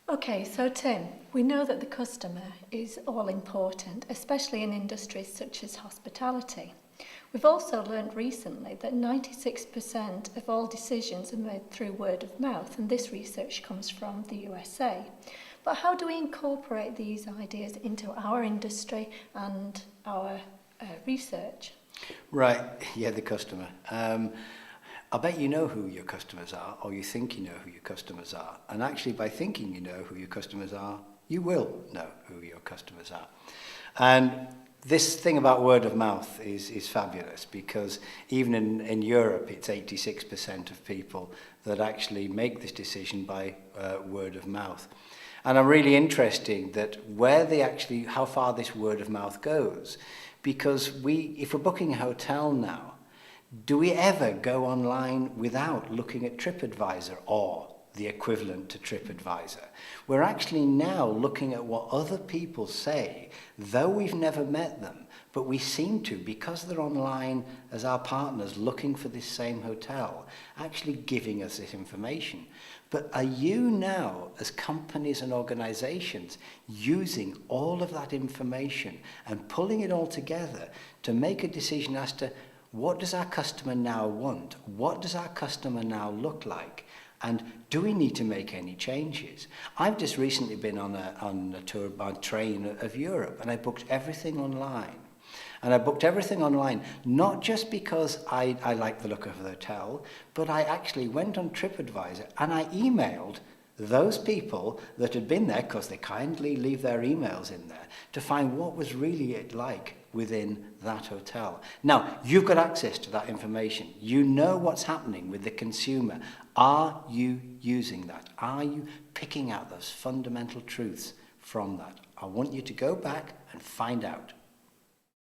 Okay, so Tim, we know that the customer is all important, especially in industries such as hospitality. We've also learned recently that 96% of all decisions are made through word of mouth, and this research comes from the USA. But how do we incorporate these ideas into our industry and our research? Right, yeah, the customer. I bet you know who your customers are, or you think you know who your customers are. And actually, by thinking you know who your customers are, you will know who your customers are. And this thing about word of mouth is fabulous, because even in Europe, it's 86% of people that actually make this decision by word of mouth. And I'm really interested that how far this word of mouth goes, because if we're booking a hotel now, do we ever go online without looking at TripAdvisor or the equivalent to TripAdvisor? We're actually now looking at what other people say, though we've never met them, but we seem to, because they're online as our partners looking for this same hotel, actually giving us this information. But are you now, as companies and organizations, using all of that information and pulling it all together to make a decision as to what does our customer now want? What does our customer now look like? And do we need to make any changes? I've just recently been on a tour by train of Europe, and I booked everything online. And I booked everything online, not just because I liked the look of the hotel, but I actually went on TripAdvisor and I emailed those people that had been there, because they kindly leave their emails in there, to find what was really it like within that hotel. Now, you've got access to that information. You know what's happening with the consumer. Are you using that? Are you picking out those fundamental truths from that? I want you to go back and find out.